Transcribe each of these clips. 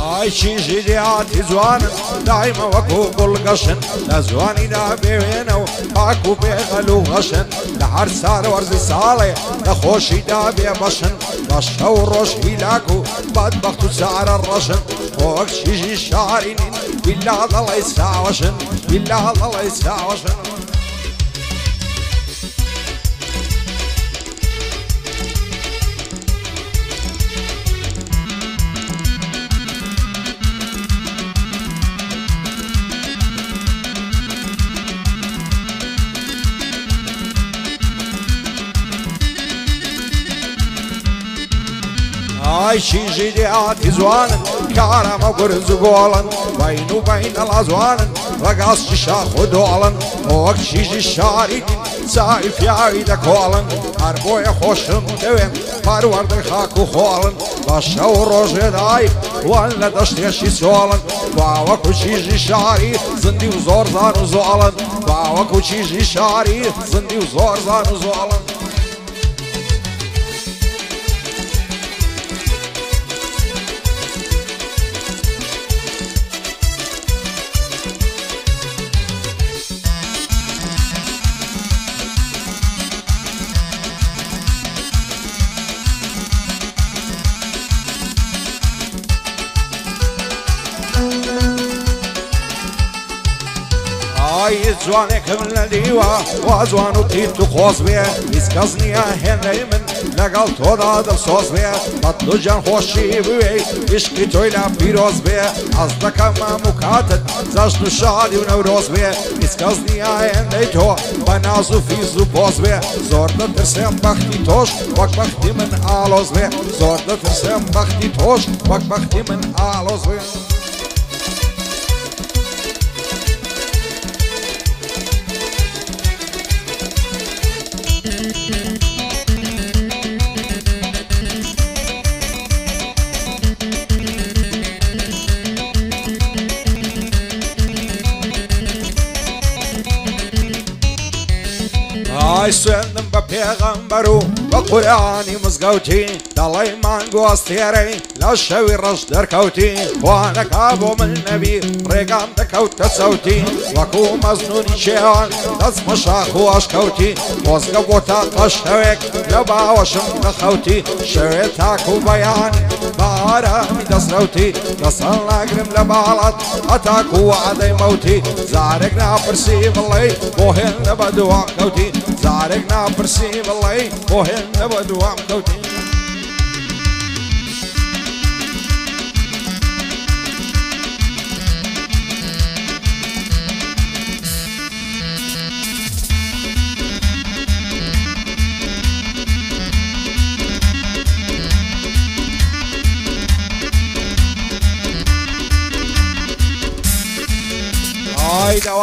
عايشي جدياتي زوانا دايما وكو قل قشن لزواني دا بيوينو باكو بيغلو غشن لحر سار ورزي صالي لخوشي دا بيبشن بشو روش هيلاكو بعد بختو سعر الرشن فوق شيجي شعرين بالله الله يسعوشن بالله الله يسعوشن عايشي جدياتي زوانا كارم وقرز قولا بين وبين الأزوان رقص شاخ ودولا فوق شيجي الشارين سايف يا عيدك هولا هربوي خوشم دوين فارورد خاكو خولا باشو روش دايف ولا دشتيشي سولا باوكو شيجي شاري زندي وزور زانو زولا باوكو شيجي شاري زندي وزور زانو زولا زوانك من الديوة وزوانو تيتو خوص بيه يسكزني هنري من لقل تودا دل صوص بيه بطلو جان خوشي بيه عشقي تويلا بيروز بيه عزدك ما مكاتد زجنو شادي ونوروز بيه يسكزني هنري تو بنازو فيزو بوز بيه زور ترسم بختي توش وك بختي من آلوز بيه زور ترسم بختي توش وك بختي من آلوز بيه سندم بپیغمبرو بقرآنی مزگوتی دلای من گوستیری لشوی رش درکوتی وانا کابو من نبی ریگام دکوت صوتی وکو مزنونی شیان دست مشاخو اشکوتی مزگو تا قشوک لباوشم نخوتی شوی تاکو بیان بارمی دست روتی دستان لگرم لبالت اتاکو عدی موتی زارک نپرسی بلی بوهن نبدوان کوتی زارك نابرسي بالله وهن نبدو عم كوتي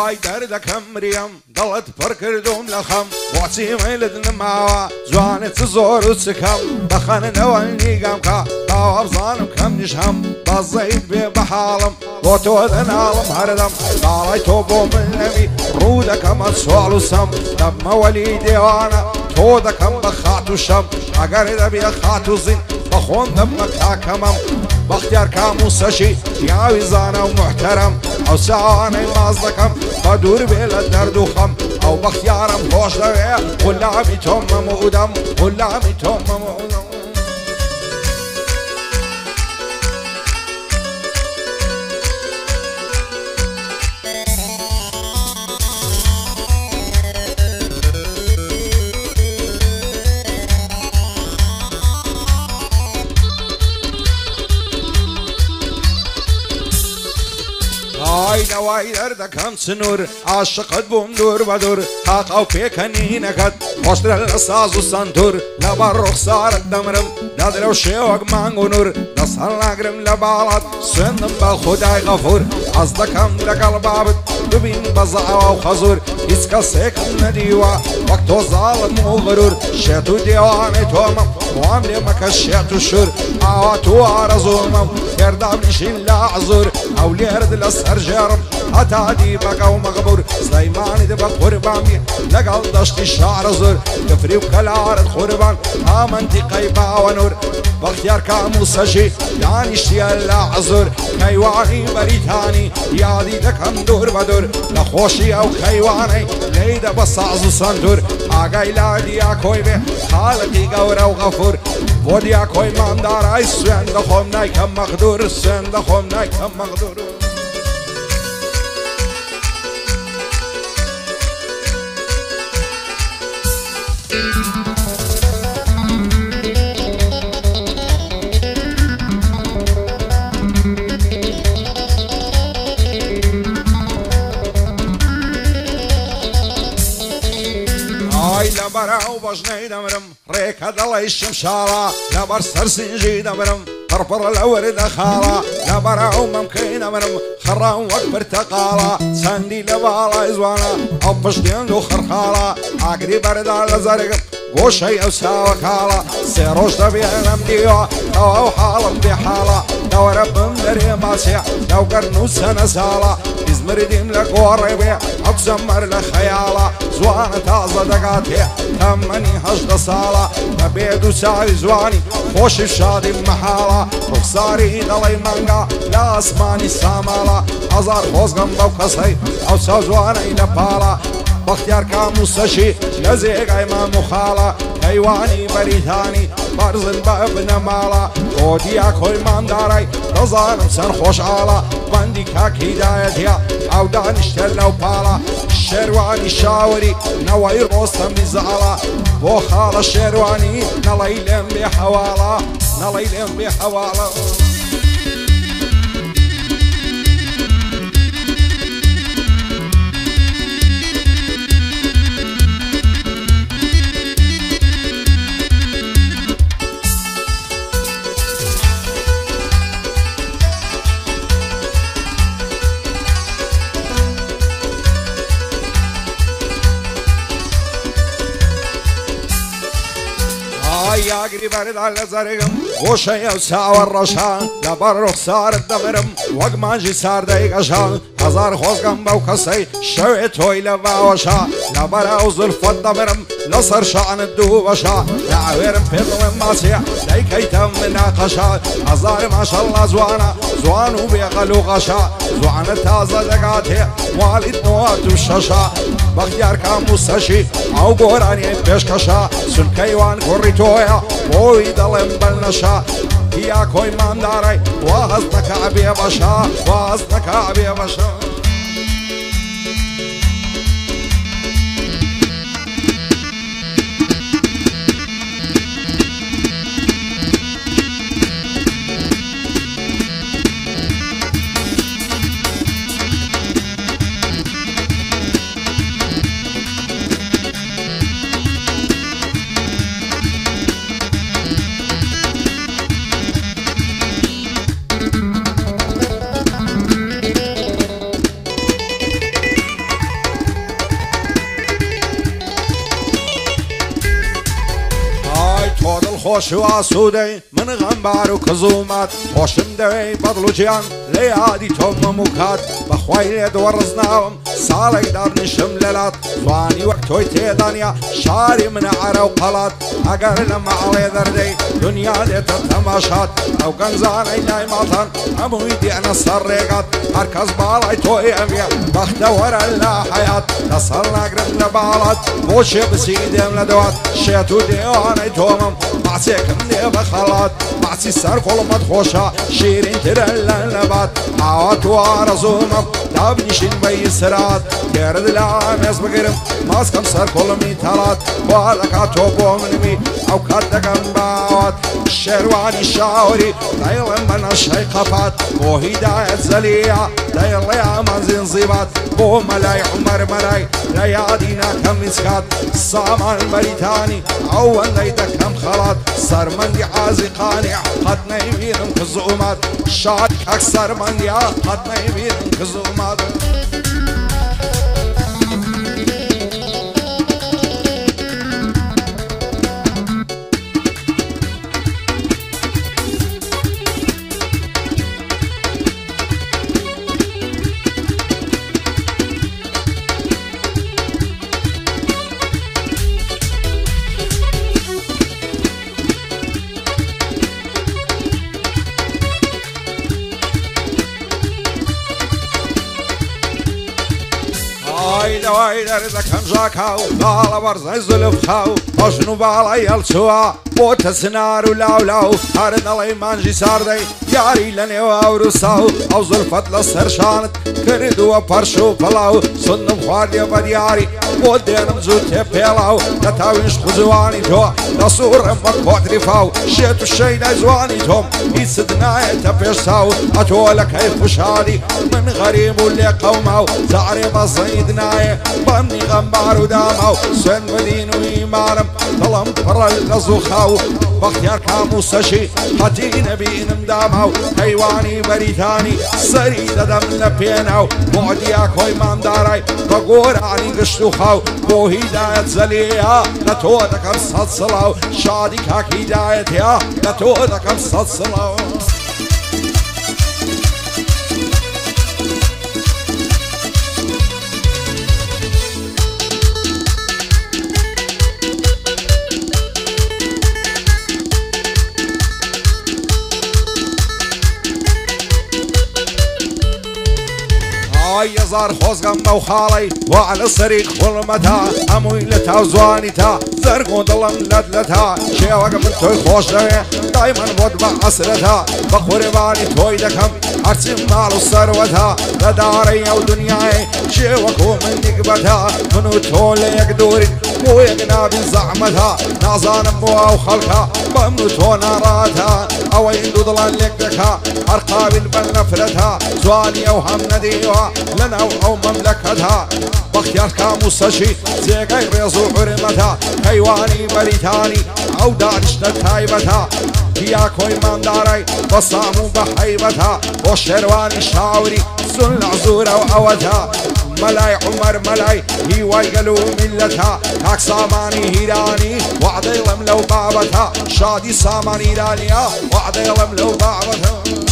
واي دردك مريم ضلت بركردوم لخم وعسي ميلدن معوا زوانت زور وسكم بخن نواني قامكا طاوب ظالم كم نشهم بزيد بحالم وتوذن عالم هردم طالي توبو من نبي رودك ما تسوالو سم دم وليدي وانا تودك هم بخاتو شم اگر دبي خاتو زين بخون دمك حاكمم باختيار كامو سشي ياوي زانا ومحترم او ساواني مازدكم بدور بيلا درد وخم او باختيارم خوش دوية كل عمي توم مقدم كل عمي توم مقدم واي دردك هم سنور عاشقت بوم دور بدور حق او بيكني نكت واشتر الاساس والسنتور لبر رخصار الدمرم نادر وشيوك مانغو نور نصر لاقرم لبالات سنم بخداي غفور قصدك هم لقلب عبد دبين بزعوا وخزور هیچ کەسێک نەدیوە وەک تۆ زاڵم و غرور شێت و دێوانەی تۆمە وام لێ مەکە شێت و شور ئاوا تو ئارەزومە تێردا بنیشین لە عزور ئەو لێرد لە سەرژێڕم هەتا دیبەکە و مەغبور سلەیمانی دبە قوربانی لەگەڵ دەشتی شارە زۆر کفری و کەلارت قوربان تا منتیقەی باوەنور بەختیار کاموسەژی دانیشتیە لە عزور کەیوانی بەریتانی یادی دەکەم دوور بە دوور لە خۆشی ئەو کەیوانەی لێیدە بە ساز و سندور ئاگای لا دیاکۆی بێ حاڵەتی گەورە و غەفور بۆ دیاکۆی مامدارای سوێن دەخۆم نایکەم مەغدور سوێن دەخۆم نایکەم مەغدور لەبەرە و بەژنەی دەمرم ڕێکە دەڵی شمشاڵە لەبەر سەرسینژی دەمرم پڕپڕ لە وەردە خاڵە لەبەرە و مەمکەی دەمرم خڕام وەک پرتەقاڵە چەندی لە باڵای زوانە ئەو پشتێن و خڕخاڵە ئاگری بەردا لە زەرگم گۆشەی ئەو چاوە کاڵە سێ ڕۆژ دەبێ لەم دیوە ئەو ئەو حاڵم بێ حاڵە دەوەرە بم دەرێ باسێ دەوگەرن و چەنە ساڵە ئیزمردیم لە گۆڕێ بێ ئەو زەمەر لە خەیاڵە زوانە تازە دەگاتێ تەمەنی هەژدە ساڵە بەبێ دوو چاوی زوانی خۆشی شادی مەحاڵە ڕوخساری دەڵی مەنگا لە ئاسمانی ساماڵە هەزار خۆزگەم بەو کەسەی ئەو چاو زوانەی لە پاڵە بەختیار کاموسەشی لە زێگای مام و خاڵە کەیوانی بەریتانی بەرزن بە بنەماڵە بۆ دیاکۆی مامدارای دەزانم چەند خۆشحاڵە بەندی کاک هیدایەتە ئەو دانیشتە لەو پاڵە شێروانی شاوەری نەوەی ڕۆستەمی زاڵە بۆ خاڵە شێروانی نەڵەی لێم بێ حەواڵە نەڵەی لێم بێ حەواڵە یاگری بەردا لە زەرگم گۆشەی ئەو چاوە ڕەشان لەبەر ڕوخسارت دەمرم وەک مانجی ساردەی گەشان هەزار خۆزگەم بەو کەسەی شەوێ تۆی لە باوەشا لەبەر ئەو زولفەت دەمرم لەسەر شانت دوو بەشا لەعوێرم پێ دڵێم ماسێ دەیکەیتە مناقەشا هەزار ماشەڵڵا زوانە زوان و بێغەل و غەشا زوانە تازە دەگاتێ ماڵیت نۆات و شەشا بەختیار کاموسەشی ئەو گۆرانی پێشکەشا سولکەیوان کوڕی تۆیە بۆی دەڵێم بەلنەشا دیاکۆی مامدارای وا هەست نەکە بێ بەشا وا هەست نەکە بێ بەشا خۆش و ئاسوودەی من غەمبار و کزومات خۆشم دەوێی بەدڵ و گیان لە یادی تۆمەم و کات بەخوای لێ دووەڕز ناوم ساڵێک دابنیشم لەلات جوانی وەک تۆی تێدانیا شاری منە عەرە و قەڵات ئەگەر لە ماڵێ دەردەی دنیا دێتە تەماشات ئەو گەنجانەی لای ماڵان هەمووی دێنە سەر ڕێگات هەرکەس باڵای تۆی ئەمێ بەختەوەرە لە حەیات لەسەر ناگرم لە باڵات بۆچێ بچی دێم لە دەوات شێت و دێوانەی تۆمم ماچێکم لێ بە خەڵات ماچی سەر کۆڵمەت خۆشە شیرینترە لە نەبات ئاوا تو ئارەزوومم دابنیشین بەی سرات تێرت لە ئامێز بگرم ماسکەم سەر کۆڵمی تەڵات وا دەکات تۆ بۆ منمی ئەو کات دەکەم باوات شێروانی شاوەری دەیڵێم بە نەشەی قەپات بۆ هیدایەت زەلیە دەیڵێ ئەمان زینزیبات بۆ مەلای عومەر مەلای لە یادی ناکەم میسکات سامان بەریتانی ئەو وەندەی دەکەم خەڵات سەرمەندی عازی قانیع قەت نەیبینم کە زوومات شاد کەک سەرمەندیا قەت نەیبینم کە زوومات دواي درد كم جاكاو لا برزاي زلف خاو أشنو بالي يلشوا بوت سنار ولاو هارد الله مانجي ساردي ياري لني وأورساو أو زلفت لسر شانت كردو برشو بلاو صنم خواردي بدياري بودينم زوتي بيلاو نتاوينش خزواني تو نصور مكوتري فاو شيتو الشيدا زواني توم يسدناي تبيشاو أتولك كيف شادي من غريب اللي قوماو زعري بصيدناي بني غمبار وداماو سن مدين ويمارم ظلم فرا الغزوخاو باختيار كاموسشي حتي نبي نمداماو حيواني بريتاني سريد دم لبيناو بعديا كوي مانداراي بقور عني قشتوخاو بو هداية زليا لتودك امسات صلاو شادي كاك هدايتيا لتودك امسات صلاو يزار خوزغم موخالي وعلى الصريق خلمتها اموي لتا وزوانيتا زرقون ضلم لدلتها شيوك من توي خوش دايما بود بعصرتها بقرباني توي دكم عرسي مال الثروتها لداري ودنياي شيوك من نقبتها منو تولي يقدوري مو يقنابي زعمتها نازان مو وخلقها بمنو تونا راتها او يندو ضلان لكدكها ارقاب البن نفرتها زواني وهم نديوها لنا أو مملكتها باختيار كاموسشي زيقاي ريزو حرمتها حيواني بريتاني أو دانشنا تايبتها هيا كوي مانداراي بصامو بحيبتها وشرواني شاوري سن العزورة وأوتها ملاي عمر ملاي هي ويقلو ملتها كاك ساماني هيراني وعدي لو بابتها شادي ساماني هيرانيا وعدي لو بابتها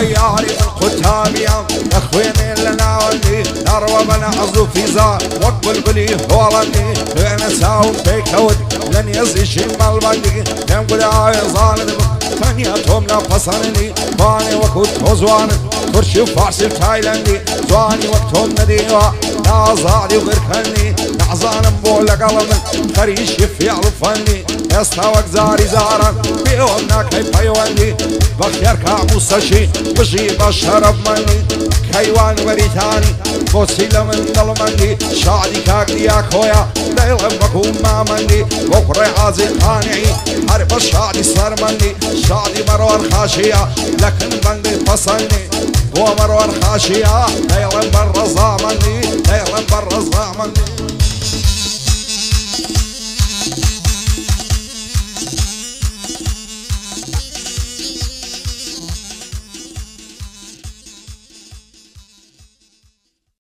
ياري القتابية اخويني لنا ولي نروى بنا عزو في زار وقبل بلي هولني انا ساوم بيكود لن يزي شمال بندي تنقل عاوي ظالم ثانيتهم نفصلني باني وكود وزوان كرشي فارسي تايلاندي زواني وقتهم نديوا نازادي وبركني نعزان بولا قلم خريش يفعل فني يستوك زاري زارا بيومنا كيف يولي بختيار كاموسشي بجيب الشرب مني كيوان بريتاني فوسيلة من ظلمني شادي كاك دياكويا ليلة مكوم ما مني بكرة عازي قانعي حرب الشادي صار مني شادي مروان خاشية لكن بندي فصلني ومروان خاشية ليلة برزا مني ليلة برزا مني